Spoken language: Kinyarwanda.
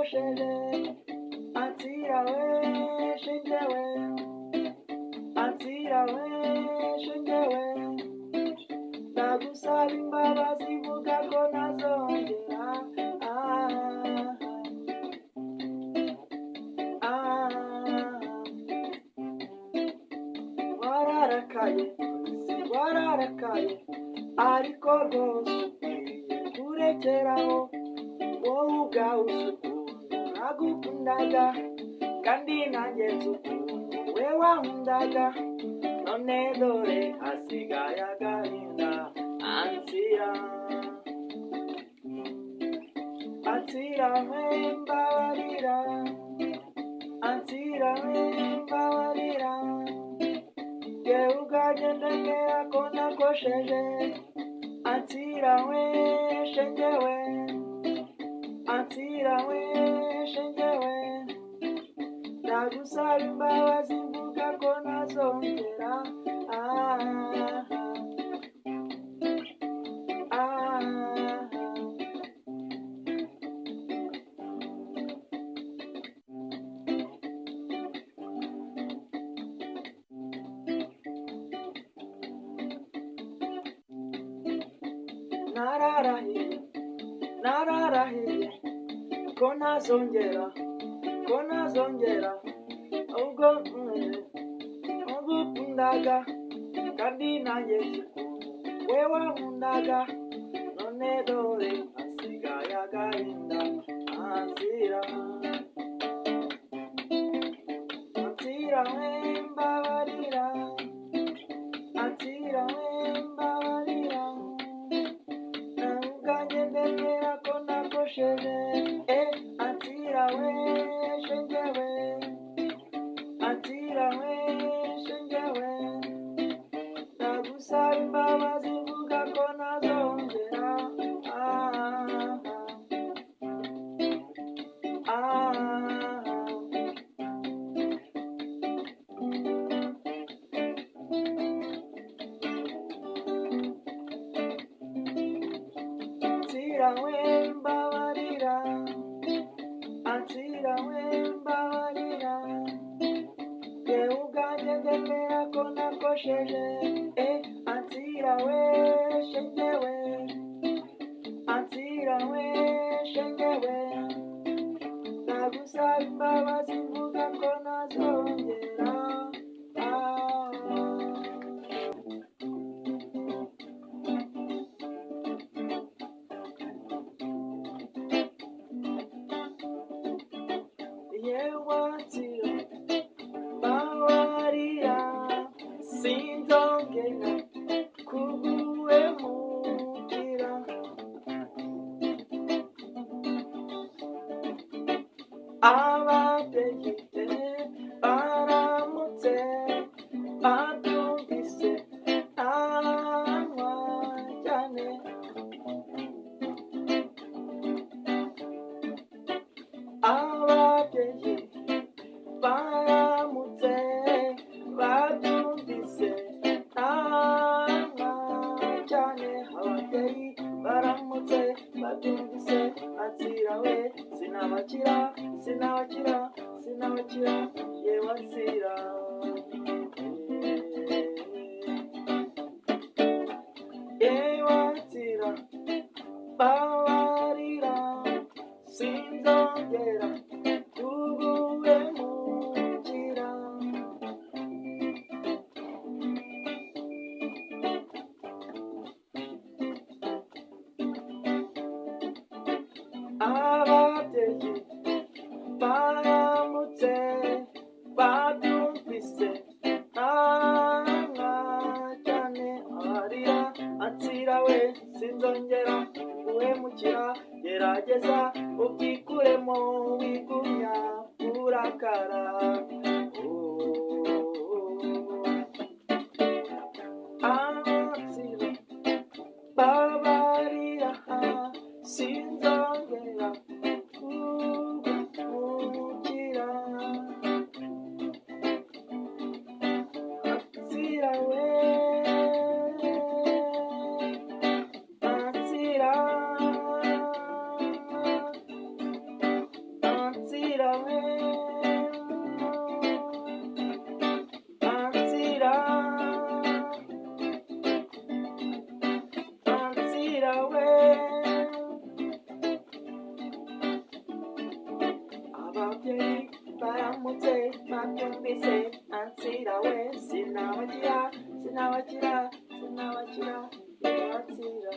nakosheje, ansira we shenge we, ansira we shenge we, ndagusaba imbabazi vuga ko ntazongera. Wararakaye ariko rwose kurekeraho wowe ubwawe ukuntu nagukundaga kandi nanjye nzi ukuntu we wankundaga, none dore hasigaye agahinda. Ansira we mbabarira, ansira we mbabarira, yewe ubwanjye ndemera ko nakosheje. Ansira we shenge we, ansira we shenge we, ndagusaba imbabazi mvuga ko ntazongera. Nararahiye ko ntazongera ubwo ngukundaga kandi nanjye nzi ukuntu we wankundaga, none dore hasigaye agahinda. Ansira we mbabarira, ansira we mbabarira, ubwanjye ndemera ko nakosheje. Ansira we shenge we, ansira we shenge we, ndagusaba imbabazi mvuga ko ntazongera. Ansira we mbabarira, ansira we mbabarira, yewe ubwanjye ndemera ko nakosheje. Ansira we shenge we, ansira we shenge we, ndagusaba imbabazi mvuga ko ntazongera. Yewe ansira mbabarira, sinzongera kuguhemukira. Ababyeyi baramutse babyumvise ntanywa cyane. Ababyeyi baramutse babyumvise ntanywa cyane. Ababyeyi baramutse babyumvise, ansira we sinabakira, yewe ansira. Yewe ansira mbabarira, sinzongera kuguhemukira. Ababyeyi baramutse babyumvise ntanywa cyane. Abarira ansira we sinzongera kuguhemukira, gerageza ubyikuremo wigumya urakara. Ansira mbabarira, sinzongera kuguhemukira. ansira we, ansira, ansira we. Ababyeyi baramutse babyumvise ansira we, sinabakira, sinabakira, sinabakira, ansira.